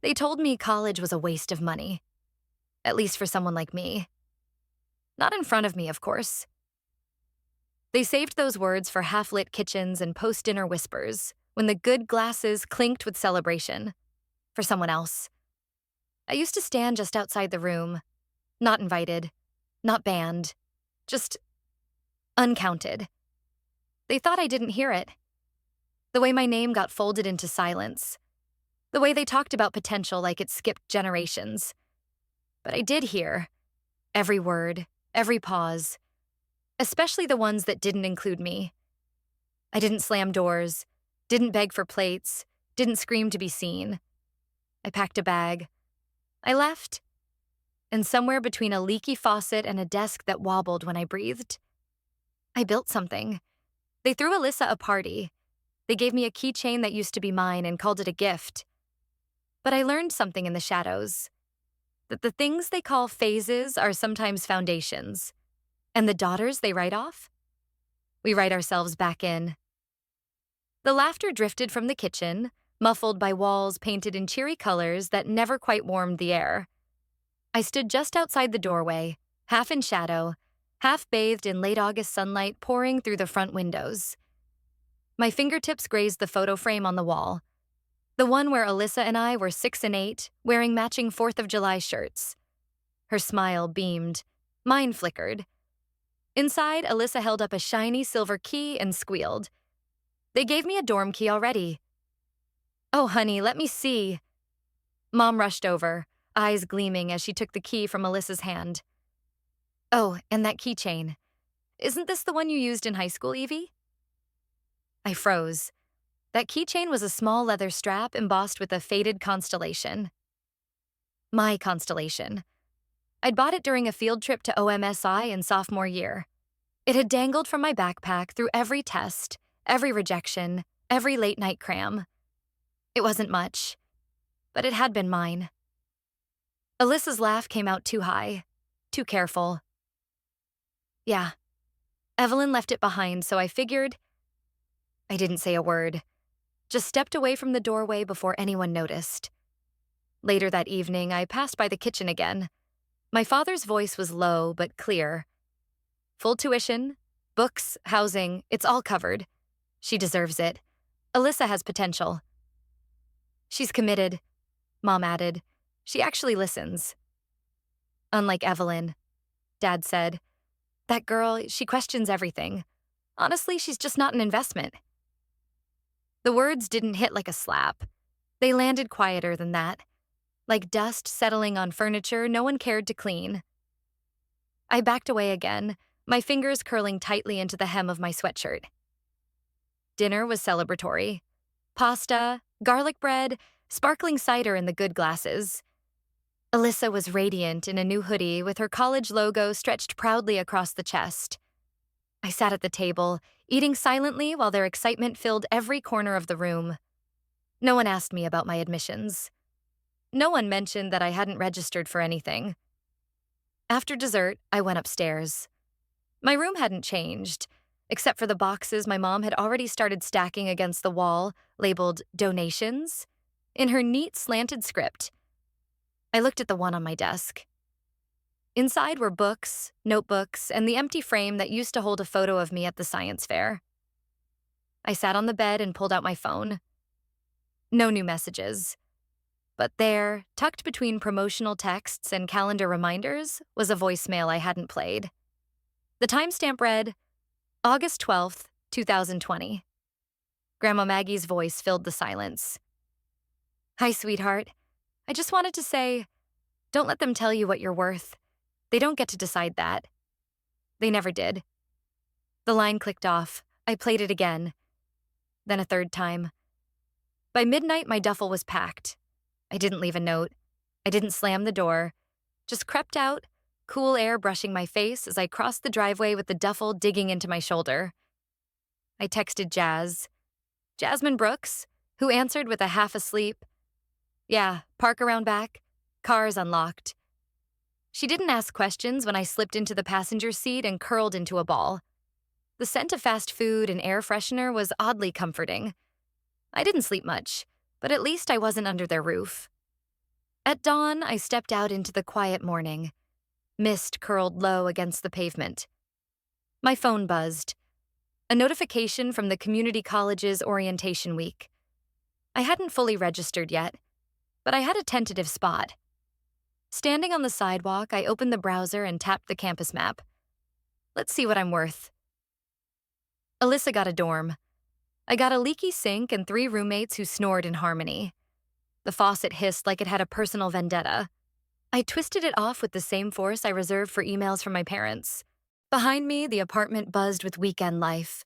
They told me college was a waste of money, at least for someone like me. Not in front of me, of course. They saved those words for half-lit kitchens and post-dinner whispers when the good glasses clinked with celebration. For someone else. I used to stand just outside the room, not invited, not banned, just uncounted. They thought I didn't hear it. The way my name got folded into silence. The way they talked about potential like it skipped generations. But I did hear every word, every pause, especially the ones that didn't include me. I didn't slam doors, didn't beg for plates, didn't scream to be seen. I packed a bag. I left. And somewhere between a leaky faucet and a desk that wobbled when I breathed, I built something. They threw Alyssa a party. They gave me a keychain that used to be mine and called it a gift. But I learned something in the shadows. That the things they call phases are sometimes foundations. And the daughters they write off? We write ourselves back in. The laughter drifted from the kitchen, muffled by walls painted in cheery colors that never quite warmed the air. I stood just outside the doorway, half in shadow, half bathed in late August sunlight pouring through the front windows. My fingertips grazed the photo frame on the wall, the one where Alyssa and I were 6 and 8, wearing matching 4th of July shirts. Her smile beamed. Mine flickered. Inside, Alyssa held up a shiny silver key and squealed. They gave me a dorm key already. Oh, honey, let me see. Mom rushed over, eyes gleaming as she took the key from Alyssa's hand. Oh, and that keychain. Isn't this the one you used in high school, Evie? I froze. That keychain was a small leather strap embossed with a faded constellation. My constellation. I'd bought it during a field trip to OMSI in sophomore year. It had dangled from my backpack through every test, every rejection, every late-night cram. It wasn't much, but it had been mine. Alyssa's laugh came out too high, too careful. Yeah, Evelyn left it behind, so I figured. I didn't say a word, just stepped away from the doorway before anyone noticed. Later that evening, I passed by the kitchen again. My father's voice was low but clear. Full tuition, books, housing, it's all covered. She deserves it. Alyssa has potential. She's committed, Mom added. She actually listens. Unlike Evelyn, Dad said. That girl, she questions everything. Honestly, she's just not an investment. The words didn't hit like a slap. They landed quieter than that. Like dust settling on furniture no one cared to clean. I backed away again, my fingers curling tightly into the hem of my sweatshirt. Dinner was celebratory. Pasta, garlic bread, sparkling cider in the good glasses. Alyssa was radiant in a new hoodie with her college logo stretched proudly across the chest. I sat at the table, eating silently while their excitement filled every corner of the room. No one asked me about my admissions. No one mentioned that I hadn't registered for anything. After dessert, I went upstairs. My room hadn't changed, except for the boxes my mom had already started stacking against the wall, labeled donations, in her neat slanted script. I looked at the one on my desk. Inside were books, notebooks, and the empty frame that used to hold a photo of me at the science fair. I sat on the bed and pulled out my phone. No new messages. But there, tucked between promotional texts and calendar reminders, was a voicemail I hadn't played. The timestamp read, August 12th, 2020. Grandma Maggie's voice filled the silence. Hi, sweetheart. I just wanted to say, don't let them tell you what you're worth. They don't get to decide that. They never did. The line clicked off. I played it again. Then a third time. By midnight, my duffel was packed. I didn't leave a note. I didn't slam the door. Just crept out, cool air brushing my face as I crossed the driveway with the duffel digging into my shoulder. I texted Jasmine Brooks, who answered with a half-asleep, yeah, park around back, car's unlocked. She didn't ask questions when I slipped into the passenger seat and curled into a ball. The scent of fast food and air freshener was oddly comforting. I didn't sleep much, but at least I wasn't under their roof. At dawn, I stepped out into the quiet morning. Mist curled low against the pavement. My phone buzzed. A notification from the community college's orientation week. I hadn't fully registered yet, but I had a tentative spot. Standing on the sidewalk, I opened the browser and tapped the campus map. Let's see what I'm worth. Alyssa got a dorm. I got a leaky sink and 3 roommates who snored in harmony. The faucet hissed like it had a personal vendetta. I twisted it off with the same force I reserved for emails from my parents. Behind me, the apartment buzzed with weekend life.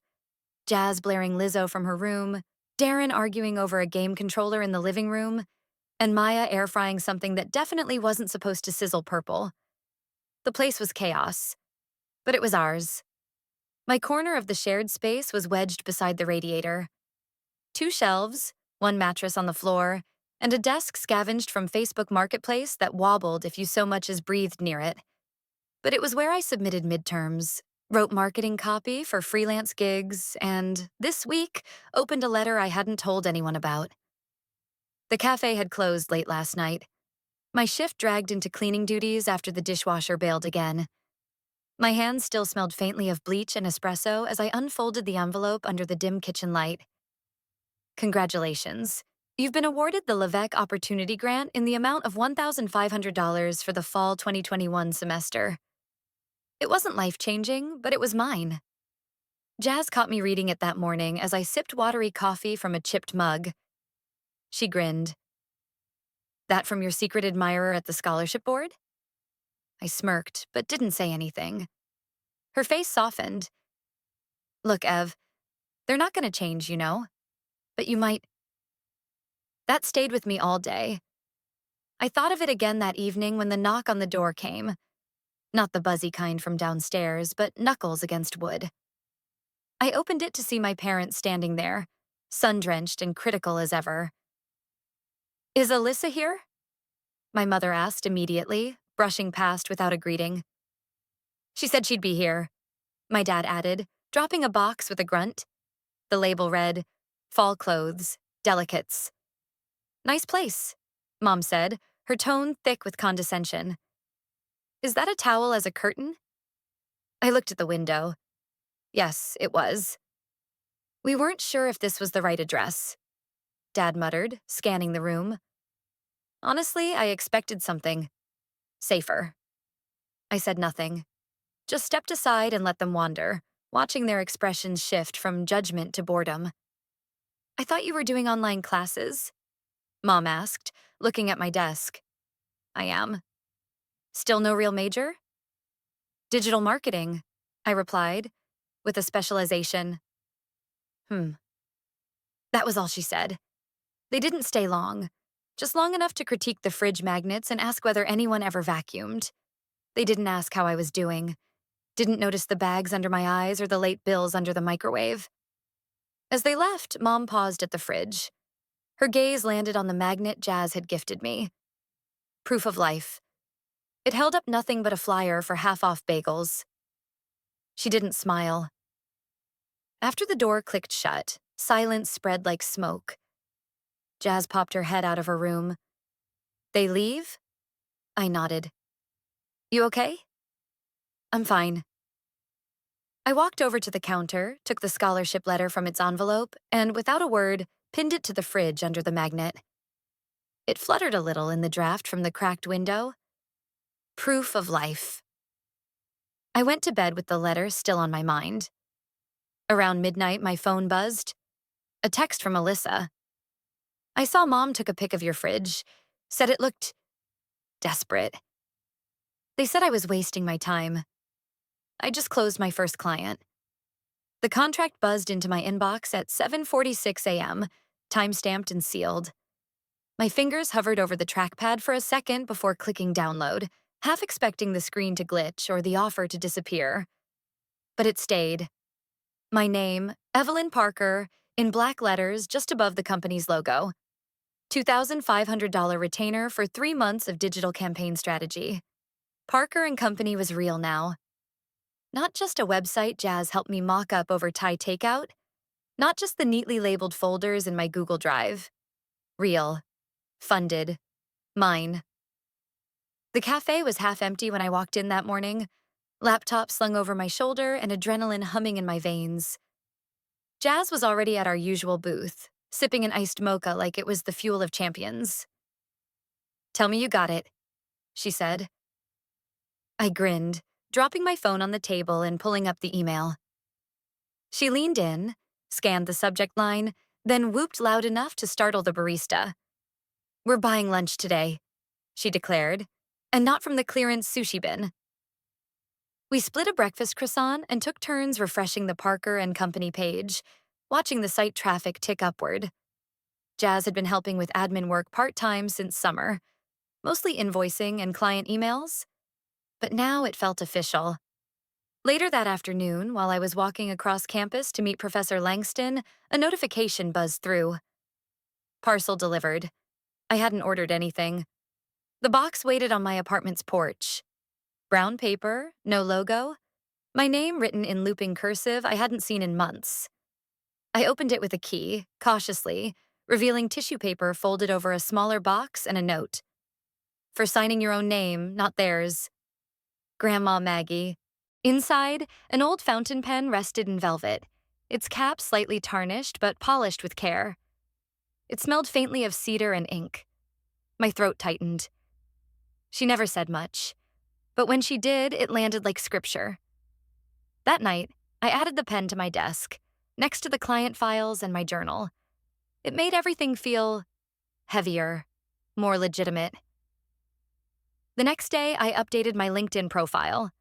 Jazz blaring Lizzo from her room, Darren arguing over a game controller in the living room, and Maya air frying something that definitely wasn't supposed to sizzle purple. The place was chaos, but it was ours. My corner of the shared space was wedged beside the radiator. 2 shelves, 1 mattress on the floor, and a desk scavenged from Facebook Marketplace that wobbled if you so much as breathed near it. But it was where I submitted midterms, wrote marketing copy for freelance gigs, and, this week, opened a letter I hadn't told anyone about. The cafe had closed late last night. My shift dragged into cleaning duties after the dishwasher bailed again. My hands still smelled faintly of bleach and espresso as I unfolded the envelope under the dim kitchen light. Congratulations. You've been awarded the Levesque Opportunity Grant in the amount of $1,500 for the fall 2021 semester. It wasn't life-changing, but it was mine. Jazz caught me reading it that morning as I sipped watery coffee from a chipped mug. She grinned. That from your secret admirer at the scholarship board? I smirked, but didn't say anything. Her face softened. Look, Ev, they're not going to change, you know. But you might. That stayed with me all day. I thought of it again that evening when the knock on the door came. Not the buzzy kind from downstairs, but knuckles against wood. I opened it to see my parents standing there, sun-drenched and critical as ever. Is Alyssa here? My mother asked immediately, brushing past without a greeting. She said she'd be here, my dad added, dropping a box with a grunt. The label read, Fall Clothes, Delicates. Nice place, Mom said, her tone thick with condescension. Is that a towel as a curtain? I looked at the window. Yes, it was. We weren't sure if this was the right address, Dad muttered, scanning the room. Honestly, I expected something safer. I said nothing, just stepped aside and let them wander, watching their expressions shift from judgment to boredom. I thought you were doing online classes, Mom asked, looking at my desk. I am. Still no real major? Digital marketing, I replied, with a specialization. That was all she said. They didn't stay long, just long enough to critique the fridge magnets and ask whether anyone ever vacuumed. They didn't ask how I was doing, didn't notice the bags under my eyes or the late bills under the microwave. As they left, Mom paused at the fridge. Her gaze landed on the magnet Jazz had gifted me. Proof of life. It held up nothing but a flyer for half-off bagels. She didn't smile. After the door clicked shut, silence spread like smoke. Jazz popped her head out of her room. They leave? I nodded. You okay? I'm fine. I walked over to the counter, took the scholarship letter from its envelope, and without a word, pinned it to the fridge under the magnet. It fluttered a little in the draft from the cracked window. Proof of life. I went to bed with the letter still on my mind. Around midnight, my phone buzzed. A text from Alyssa. I saw Mom took a pic of your fridge, said it looked desperate. They said I was wasting my time. I just closed my first client. The contract buzzed into my inbox at 7:46 a.m., time-stamped and sealed. My fingers hovered over the trackpad for a second before clicking download, half expecting the screen to glitch or the offer to disappear. But it stayed. My name, Evelyn Parker, in black letters just above the company's logo. $2,500 retainer for 3 months of digital campaign strategy. Parker and Company was real now. Not just a website Jazz helped me mock up over Thai takeout. Not just the neatly labeled folders in my Google Drive. Real. Funded. Mine. The cafe was half empty when I walked in that morning, laptop slung over my shoulder and adrenaline humming in my veins. Jazz was already at our usual booth, sipping an iced mocha like it was the fuel of champions. "Tell me you got it," she said. I grinned, dropping my phone on the table and pulling up the email. She leaned in, scanned the subject line, then whooped loud enough to startle the barista. "We're buying lunch today," she declared, "and not from the clearance sushi bin." We split a breakfast croissant and took turns refreshing the Parker and Company page, watching the site traffic tick upward. Jazz had been helping with admin work part-time since summer, mostly invoicing and client emails, but now it felt official. Later that afternoon, while I was walking across campus to meet Professor Langston, a notification buzzed through. Parcel delivered. I hadn't ordered anything. The box waited on my apartment's porch. Brown paper, no logo, my name written in looping cursive I hadn't seen in months. I opened it with a key, cautiously, revealing tissue paper folded over a smaller box and a note. "For signing your own name, not theirs. Grandma Maggie." Inside, an old fountain pen rested in velvet, its cap slightly tarnished but polished with care. It smelled faintly of cedar and ink. My throat tightened. She never said much, but when she did, it landed like scripture. That night, I added the pen to my desk, next to the client files and my journal. It made everything feel heavier, more legitimate. The next day, I updated my LinkedIn profile.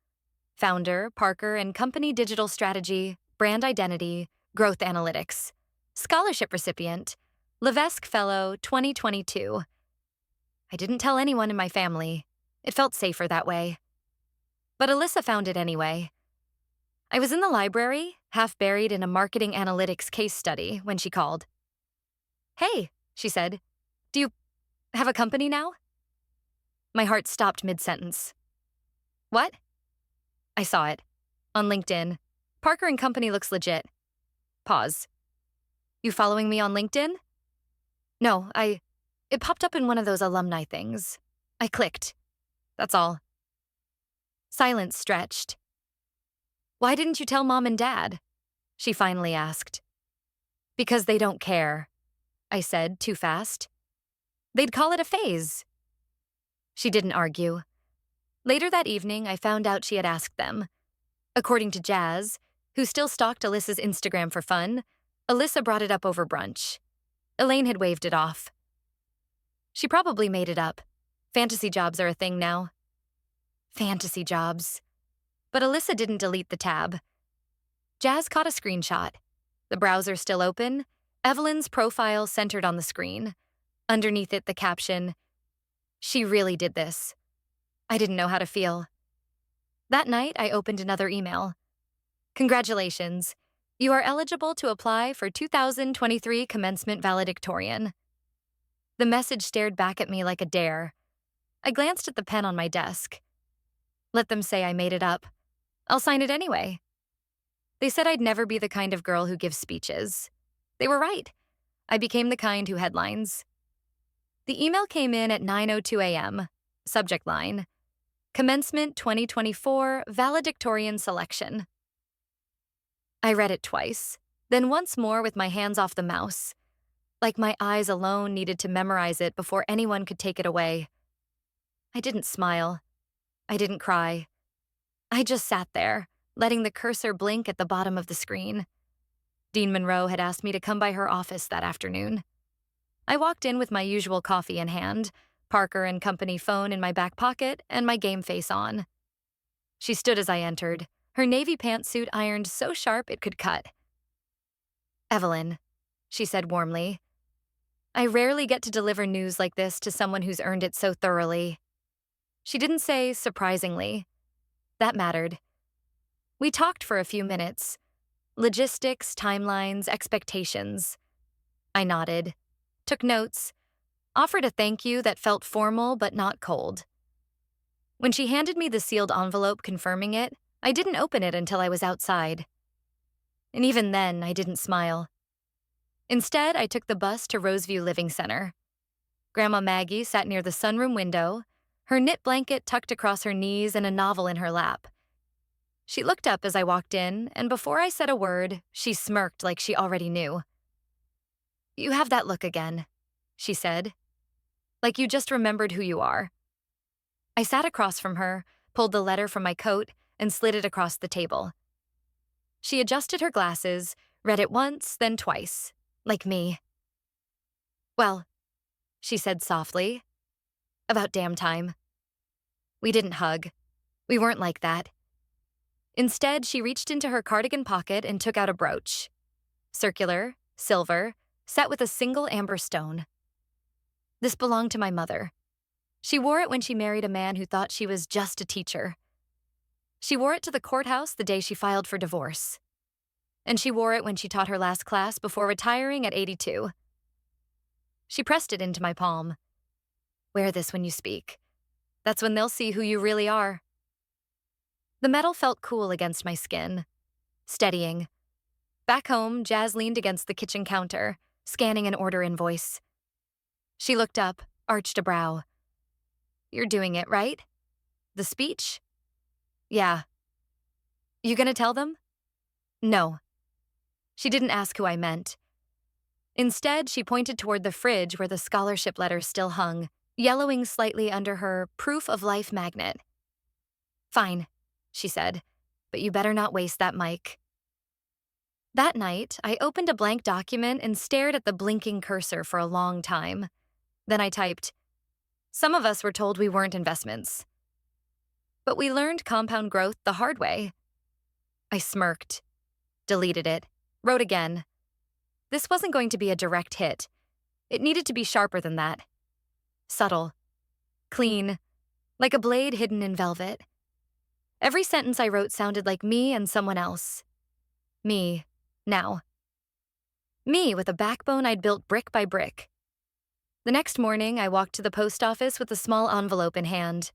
Founder, Parker and Company Digital Strategy, Brand Identity, Growth Analytics. Scholarship recipient, Levesque Fellow 2022. I didn't tell anyone in my family. It felt safer that way. But Alyssa found it anyway. I was in the library, half buried in a marketing analytics case study, when she called. "Hey," she said, "do you have a company now?" My heart stopped mid-sentence. "What?" I saw it. On LinkedIn. Parker and Company looks legit. Pause. "You following me on LinkedIn?" "No, it popped up in one of those alumni things. I clicked. That's all." Silence stretched. "Why didn't you tell Mom and Dad?" she finally asked. "Because they don't care," I said, too fast. "They'd call it a phase." She didn't argue. Later that evening, I found out she had asked them. According to Jazz, who still stalked Alyssa's Instagram for fun, Alyssa brought it up over brunch. Elaine had waved it off. She probably made it up. Fantasy jobs are a thing now. Fantasy jobs. But Alyssa didn't delete the tab. Jazz caught a screenshot. The browser still open, Evelyn's profile centered on the screen. Underneath it, the caption, "She really did this." I didn't know how to feel. That night, I opened another email. "Congratulations. You are eligible to apply for 2023 commencement valedictorian." The message stared back at me like a dare. I glanced at the pen on my desk. Let them say I made it up. I'll sign it anyway. They said I'd never be the kind of girl who gives speeches. They were right. I became the kind who headlines. The email came in at 9:02 a.m. Subject line, "Commencement 2024 valedictorian selection." I read it twice, then once more with my hands off the mouse, like my eyes alone needed to memorize it before anyone could take it away. I didn't smile. I didn't cry. I just sat there, letting the cursor blink at the bottom of the screen. Dean Monroe had asked me to come by her office that afternoon. I walked in with my usual coffee in hand, Parker and Company phone in my back pocket, and my game face on. She stood as I entered, her navy pantsuit ironed so sharp it could cut. "Evelyn," she said warmly. I rarely get to deliver news like this to someone who's earned it so thoroughly. She didn't say surprisingly. That mattered. We talked for a few minutes. Logistics, timelines, expectations. I nodded, took notes, offered a thank you that felt formal but not cold. When she handed me the sealed envelope confirming it, I didn't open it until I was outside. And even then, I didn't smile. Instead, I took the bus to Roseview Living Center. Grandma Maggie sat near the sunroom window, her knit blanket tucked across her knees and a novel in her lap. She looked up as I walked in, and before I said a word, she smirked like she already knew. "You have that look again," she said. "Like you just remembered who you are." I sat across from her, pulled the letter from my coat, and slid it across the table. She adjusted her glasses, read it once, then twice, like me. "Well," she said softly, "about damn time." We didn't hug. We weren't like that. Instead, she reached into her cardigan pocket and took out a brooch. Circular, silver, set with a single amber stone. This belonged to my mother. She wore it when she married a man who thought she was just a teacher. She wore it to the courthouse the day she filed for divorce. And she wore it when she taught her last class before retiring at 82. She pressed it into my palm. "Wear this when you speak. That's when they'll see who you really are." The metal felt cool against my skin, steadying. Back home, Jazz leaned against the kitchen counter, scanning an order invoice. She looked up, arched a brow. "You're doing it, right? The speech?" "Yeah." "You gonna tell them?" "No." She didn't ask who I meant. Instead, she pointed toward the fridge where the scholarship letter still hung, yellowing slightly under her proof of life magnet. "Fine," she said, "but you better not waste that mic." That night, I opened a blank document and stared at the blinking cursor for a long time. Then I typed, "Some of us were told we weren't investments. But we learned compound growth the hard way." I smirked, deleted it, wrote again. This wasn't going to be a direct hit. It needed to be sharper than that. Subtle. Clean. Like a blade hidden in velvet. Every sentence I wrote sounded like me and someone else. Me, now. Me with a backbone I'd built brick by brick. The next morning, I walked to the post office with a small envelope in hand.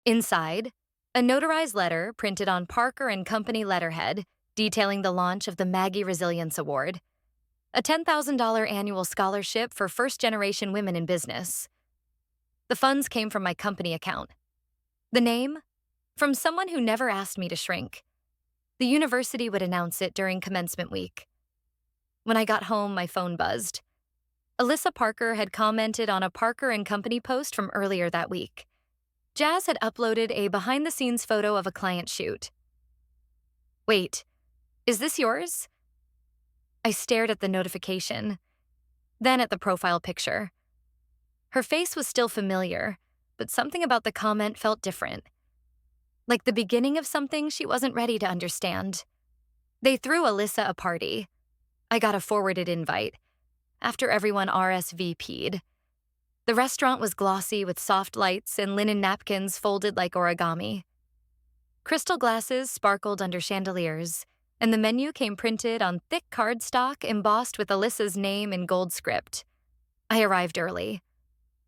Inside, a notarized letter printed on Parker and Company letterhead detailing the launch of the Maggie Resilience Award, a $10,000 annual scholarship for first-generation women in business. The funds came from my company account. The name? From someone who never asked me to shrink. The university would announce it during commencement week. When I got home, my phone buzzed. Alyssa Parker had commented on a Parker and Company post from earlier that week. Jazz had uploaded a behind-the-scenes photo of a client shoot. "Wait, is this yours?" I stared at the notification, then at the profile picture. Her face was still familiar, but something about the comment felt different. Like the beginning of something she wasn't ready to understand. They threw Alyssa a party. I got a forwarded invite, after everyone RSVP'd. The restaurant was glossy with soft lights and linen napkins folded like origami. Crystal glasses sparkled under chandeliers, and the menu came printed on thick cardstock embossed with Alyssa's name in gold script. I arrived early.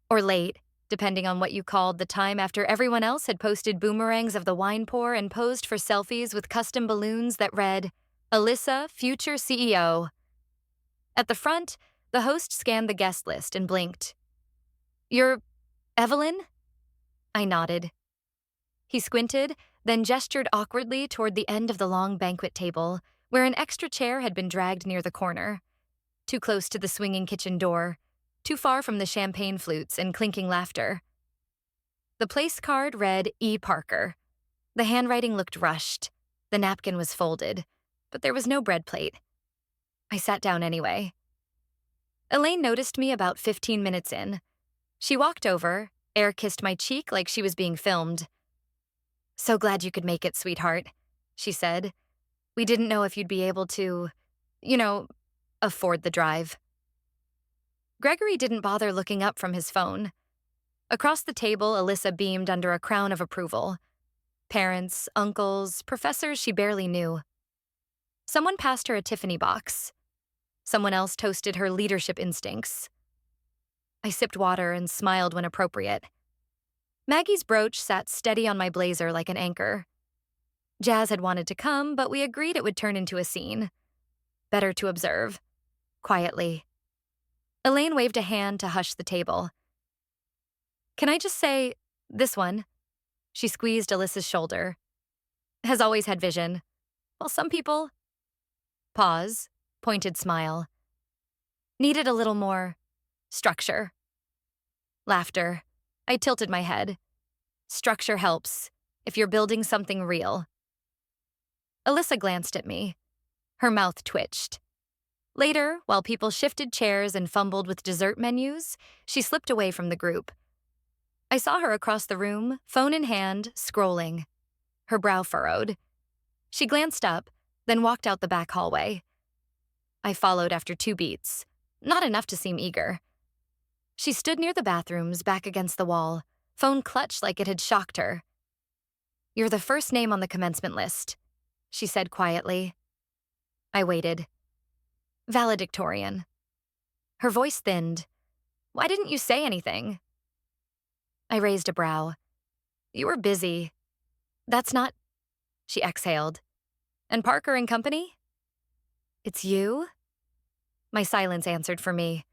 Or late, depending on what you called the time after everyone else had posted boomerangs of the wine pour and posed for selfies with custom balloons that read, "Alyssa, future CEO." At the front, the host scanned the guest list and blinked. "You're Evelyn?" I nodded. He squinted, then gestured awkwardly toward the end of the long banquet table, where an extra chair had been dragged near the corner. Too close to the swinging kitchen door, too far from the champagne flutes and clinking laughter. The place card read E. Parker. The handwriting looked rushed. The napkin was folded, but there was no bread plate. I sat down anyway. Elaine noticed me about 15 minutes in. She walked over, air-kissed my cheek like she was being filmed. "So glad you could make it, sweetheart," she said. "We didn't know if you'd be able to, afford the drive." Gregory didn't bother looking up from his phone. Across the table, Alyssa beamed under a crown of approval. Parents, uncles, professors she barely knew. Someone passed her a Tiffany box. Someone else toasted her leadership instincts. I sipped water and smiled when appropriate. Maggie's brooch sat steady on my blazer like an anchor. Jazz had wanted to come, but we agreed it would turn into a scene. Better to observe. Quietly. Elaine waved a hand to hush the table. Can I just say, this one? She squeezed Alyssa's shoulder. Has always had vision. Well, some people. Pause, pointed smile. Needed a little more structure. Laughter. I tilted my head. Structure helps, if you're building something real. Alyssa glanced at me. Her mouth twitched. Later, while people shifted chairs and fumbled with dessert menus, she slipped away from the group. I saw her across the room, phone in hand, scrolling. Her brow furrowed. She glanced up, then walked out the back hallway. I followed after 2 beats, not enough to seem eager. She stood near the bathrooms, back against the wall, phone clutched like it had shocked her. You're the first name on the commencement list, she said quietly. I waited. Valedictorian. Her voice thinned. Why didn't you say anything? I raised a brow. You were busy. That's not... She exhaled. And Parker and Company? It's you? My silence answered for me.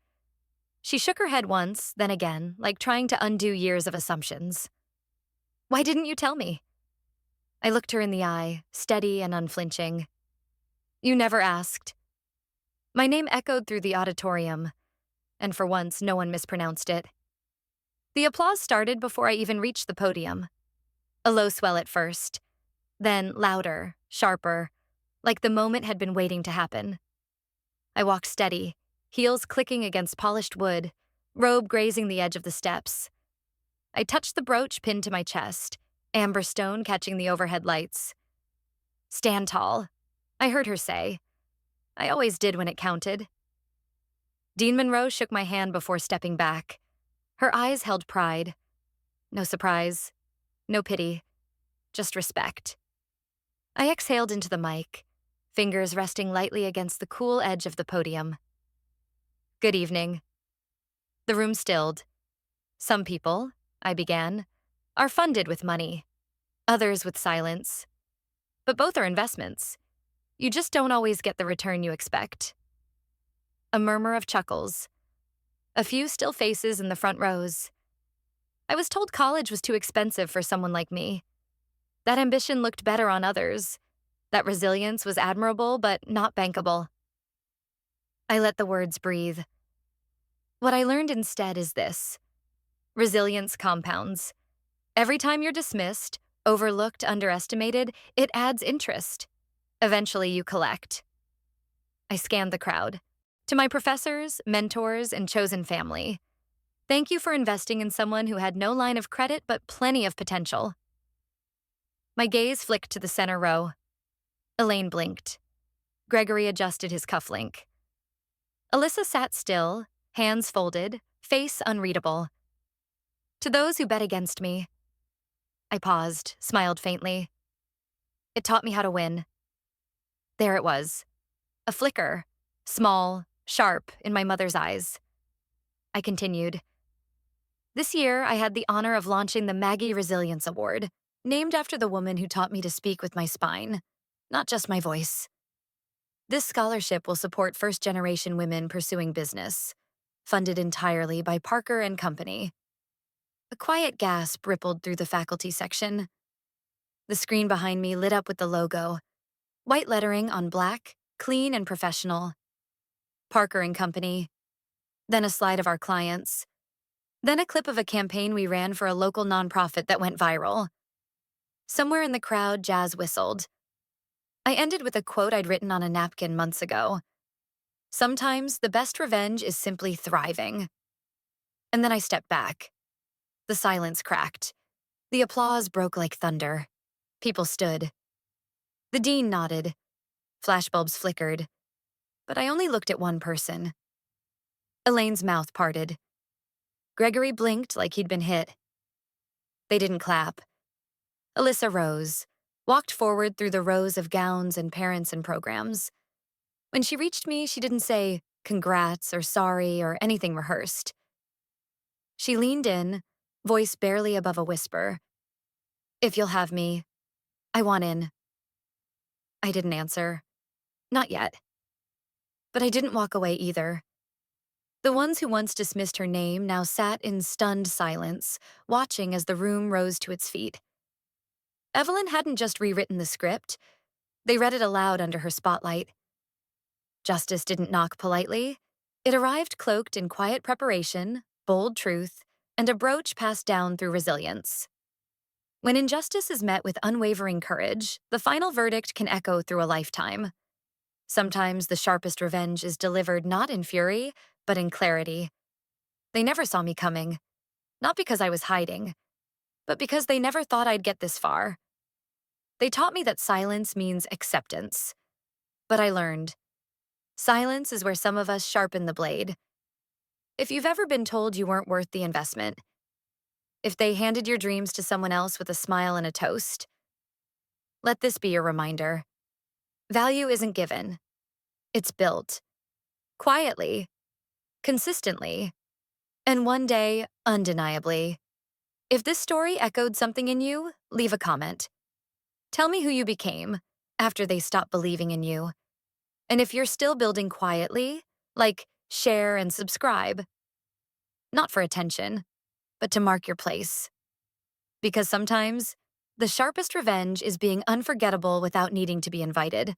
She shook her head once, then again, like trying to undo years of assumptions. Why didn't you tell me? I looked her in the eye, steady and unflinching. You never asked. My name echoed through the auditorium, and for once, no one mispronounced it. The applause started before I even reached the podium. A low swell at first, then louder, sharper, like the moment had been waiting to happen. I walked steady, heels clicking against polished wood, robe grazing the edge of the steps. I touched the brooch pinned to my chest, amber stone catching the overhead lights. Stand tall, I heard her say. I always did when it counted. Dean Monroe shook my hand before stepping back. Her eyes held pride. No surprise, no pity, just respect. I exhaled into the mic, fingers resting lightly against the cool edge of the podium. Good evening. The room stilled. Some people, I began, are funded with money, others with silence. But both are investments. You just don't always get the return you expect. A murmur of chuckles. A few still faces in the front rows. I was told college was too expensive for someone like me. That ambition looked better on others. That resilience was admirable but not bankable. I let the words breathe. What I learned instead is this. Resilience compounds. Every time you're dismissed, overlooked, underestimated, it adds interest. Eventually you collect. I scanned the crowd. To my professors, mentors, and chosen family, thank you for investing in someone who had no line of credit but plenty of potential. My gaze flicked to the center row. Elaine blinked. Gregory adjusted his cufflink. Alyssa sat still, hands folded, face unreadable. To those who bet against me. I paused, smiled faintly. It taught me how to win. There it was. A flicker, small, sharp, in my mother's eyes. I continued. This year, I had the honor of launching the Maggie Resilience Award, named after the woman who taught me to speak with my spine, not just my voice. This scholarship will support first-generation women pursuing business, funded entirely by Parker and Company. A quiet gasp rippled through the faculty section. The screen behind me lit up with the logo, white lettering on black, clean and professional. Parker and Company. Then a slide of our clients. Then a clip of a campaign we ran for a local nonprofit that went viral. Somewhere in the crowd, Jazz whistled. I ended with a quote I'd written on a napkin months ago. Sometimes the best revenge is simply thriving. And then I stepped back. The silence cracked. The applause broke like thunder. People stood. The dean nodded. Flashbulbs flickered. But I only looked at one person. Elaine's mouth parted. Gregory blinked like he'd been hit. They didn't clap. Alyssa rose, walked forward through the rows of gowns and parents and programs. When she reached me, she didn't say congrats or sorry or anything rehearsed. She leaned in, voice barely above a whisper. If you'll have me, I want in. I didn't answer. Not yet. But I didn't walk away either. The ones who once dismissed her name now sat in stunned silence, watching as the room rose to its feet. Evelyn hadn't just rewritten the script, they read it aloud under her spotlight. Justice didn't knock politely. It arrived cloaked in quiet preparation, bold truth, and a brooch passed down through resilience. When injustice is met with unwavering courage, the final verdict can echo through a lifetime. Sometimes the sharpest revenge is delivered not in fury, but in clarity. They never saw me coming, not because I was hiding, but because they never thought I'd get this far. They taught me that silence means acceptance. But I learned. Silence is where some of us sharpen the blade. If you've ever been told you weren't worth the investment, if they handed your dreams to someone else with a smile and a toast, let this be your reminder. Value isn't given. It's built. Quietly, consistently, and one day, undeniably. If this story echoed something in you, leave a comment. Tell me who you became after they stopped believing in you. And if you're still building quietly, share and subscribe. Not for attention, but to mark your place. Because sometimes, the sharpest revenge is being unforgettable without needing to be invited.